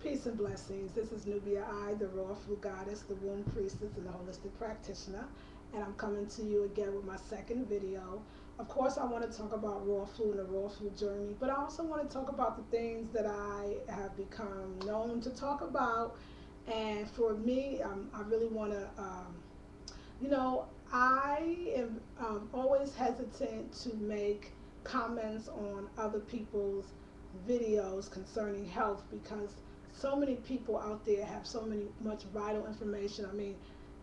Peace and blessings. This is Nubia I, the Raw Food Goddess, the Womb Priestess, and the Holistic Practitioner. And I'm coming to you again with my second video. Of course, I want to talk about raw food and the raw food journey, but I also want to talk about the things that I have become known to talk about. And for me, I really want to, you know, I am always hesitant to make comments on other people's videos concerning health because so many people out there have so much vital information. I mean,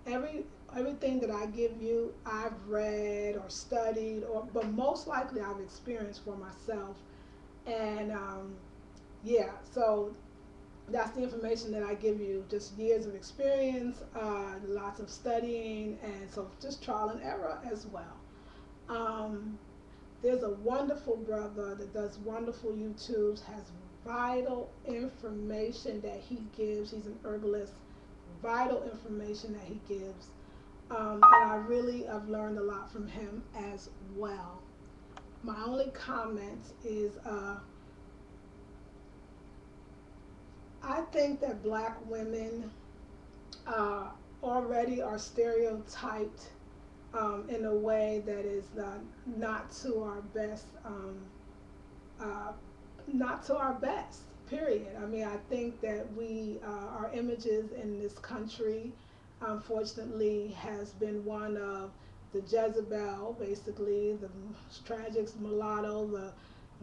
every everything that I give you, I've read or studied, or but most likely I've experienced for myself. And yeah, so that's the information that I give you. Just years of experience, lots of studying, and so just trial and error as well. Um, there's a wonderful brother that does wonderful YouTubes, has vital information that he gives. He's an herbalist, vital information that he gives. And I really have learned a lot from him as well. My only comment is I think that black women uh, already are stereotyped in a way that is not to our best, uh, not to our best, period. I mean, I think that our images in this country, unfortunately, has been one of the Jezebel, basically, the tragic mulatto,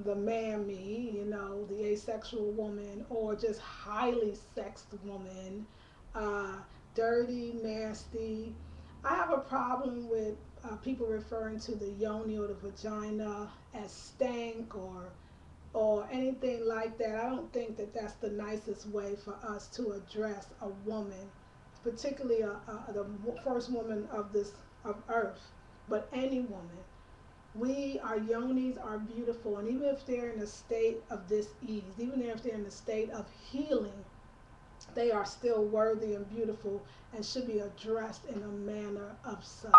the mammy, the asexual woman, or just highly sexed woman, uh, dirty, nasty. I have a problem with people referring to the yoni or the vagina as stank or anything like that. I don't think that that's the nicest way for us to address a woman, particularly the first woman of earth, but any woman. Our yonis are beautiful, and even if they're in a state of dis-ease, even if they're in a state of healing, they are still worthy and beautiful and should be addressed in a manner of such.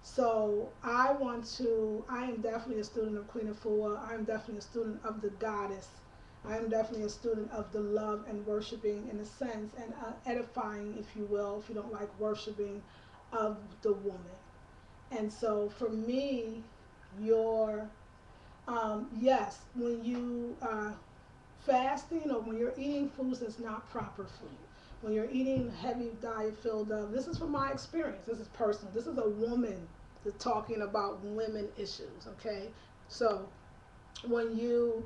So I am definitely a student of Queen Afua. I am definitely a student of the goddess. I am definitely a student of the love and worshiping in a sense, and edifying, if you will, if you don't like worshiping, of the woman. And so for me, your, yes, when you fasting or when you're eating foods that's not proper food, when you're eating heavy diet filled up, this is from my experience, this is personal, this is a woman that's talking about women issues, okay? So when you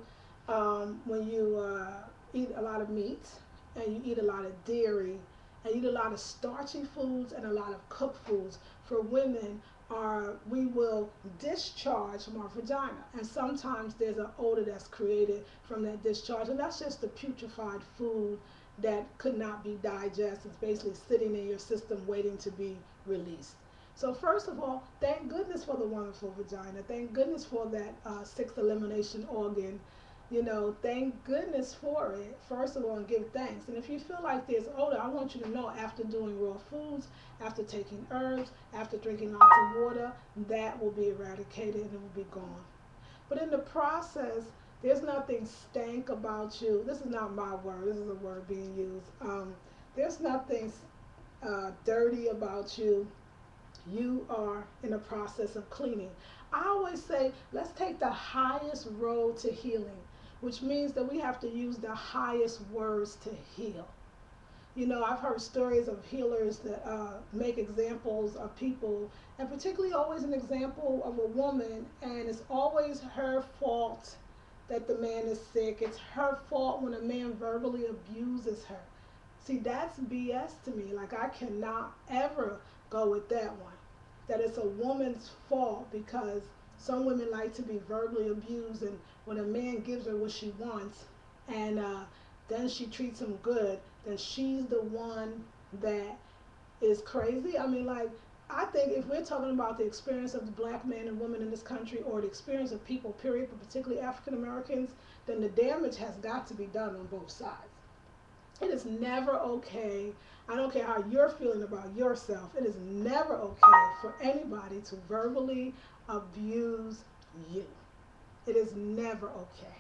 eat a lot of meat and you eat a lot of dairy and eat a lot of starchy foods and a lot of cooked foods, for women, we will discharge from our vagina, and sometimes there's an odor that's created from that discharge, and that's just the putrefied food that could not be digested. It's basically sitting in your system waiting to be released. So first of all, thank goodness for the wonderful vagina. Thank goodness for that sixth elimination organ. Thank goodness for it, first of all, and give thanks. And if you feel like there's odor, I want you to know, after doing raw foods, after taking herbs, after drinking lots of water, that will be eradicated and it will be gone. But in the process, there's nothing stank about you. This is not my word, this is a word being used. There's nothing dirty about you. You are in a process of cleaning. I always say, let's take the highest road to healing, which means that we have to use the highest words to heal. I've heard stories of healers that make examples of people, and particularly always an example of a woman, and it's always her fault that the man is sick. It's her fault when a man verbally abuses her. See, that's BS to me. Like, I cannot ever go with that one. That it's a woman's fault because some women like to be verbally abused, and when a man gives her what she wants, and then she treats him good, then she's the one that is crazy. I mean, like, I think if we're talking about the experience of the black man and woman in this country, or the experience of people, period, but particularly African Americans, then the damage has got to be done on both sides. It is never okay. I don't care how you're feeling about yourself. It is never okay for anybody to verbally abuse you. It is never okay.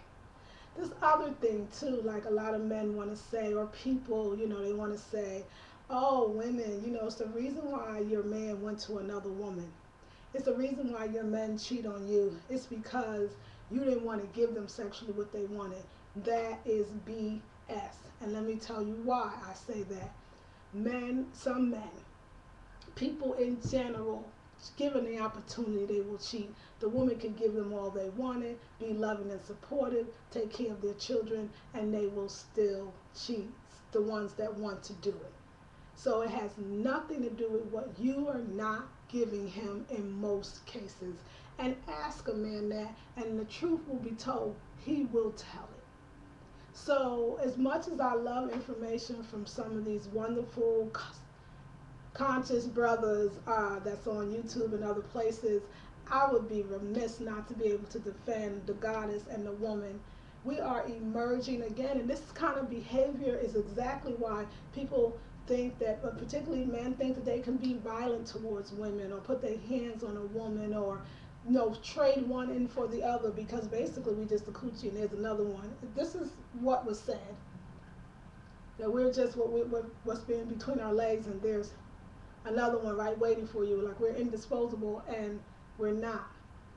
This other thing too, like a lot of men want to say, or people, they want to say, oh, women, it's the reason why your man went to another woman. It's the reason why your men cheat on you. It's because you didn't want to give them sexually what they wanted. That is BS. And let me tell you why I say that. Some men, people in general, given the opportunity, they will cheat. The woman can give them all they wanted, be loving and supportive, take care of their children, and they will still cheat, the ones that want to do it. So it has nothing to do with what you are not giving him in most cases. And ask a man that, and the truth will be told. He will tell it. So as much as I love information from some of these wonderful conscious brothers that's on YouTube and other places, I would be remiss not to be able to defend the goddess and the woman. We are emerging again, and this kind of behavior is exactly why people think that, but particularly men, think that they can be violent towards women or put their hands on a woman, or trade one in for the other, because basically we just a coochie and there's another one. This is what was said, that we're just what's been between our legs, and there's another one right waiting for you, like we're indisposable and we're not,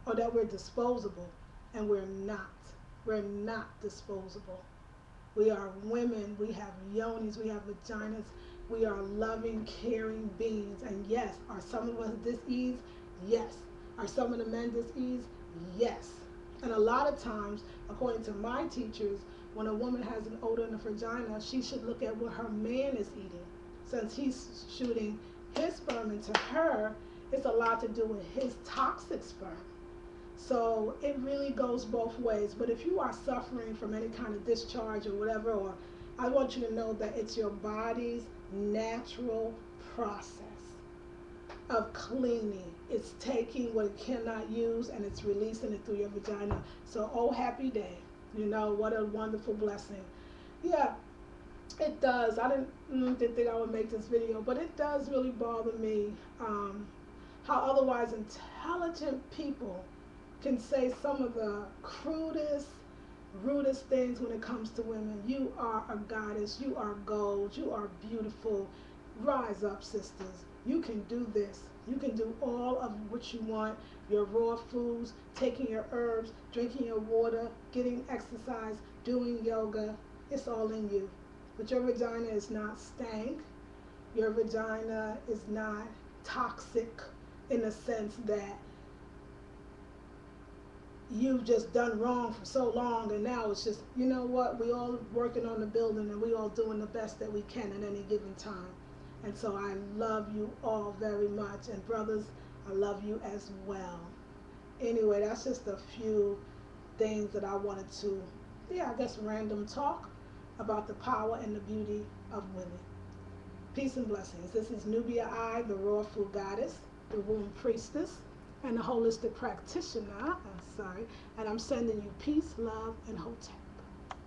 or that we're disposable and we're not. We're not disposable. We are women, we have yonis, we have vaginas, we are loving, caring beings. And yes, are some of us dis-ease? Yes. Are some of the men dis-ease? Yes. And a lot of times, according to my teachers, when a woman has an odor in the vagina, she should look at what her man is eating. Since he's shooting his sperm into her, it's a lot to do with his toxic sperm. So it really goes both ways. But if you are suffering from any kind of discharge or whatever, or I want you to know that it's your body's natural process of cleaning. It's taking what it cannot use and it's releasing it through your vagina. So, oh, happy day. What a wonderful blessing. Yeah, it does. I didn't think I would make this video, but it does really bother me how otherwise intelligent people can say some of the crudest, rudest things when it comes to women. You are a goddess. You are gold. You are beautiful. Rise up, sisters. You can do this. You can do all of what you want. Your raw foods, taking your herbs, drinking your water, getting exercise, doing yoga. It's all in you. But your vagina is not stank. Your vagina is not toxic in the sense that you've just done wrong for so long, and now it's just, we all working on the building and we all doing the best that we can at any given time. And so I love you all very much, and brothers, I love you as well. Anyway, that's just a few things that I wanted to, random talk about the power and the beauty of women. Peace and blessings. This is Nubia I, the Raw Food Goddess, the Womb Priestess, and the Holistic Practitioner. And I'm sending you peace, love, and hotel.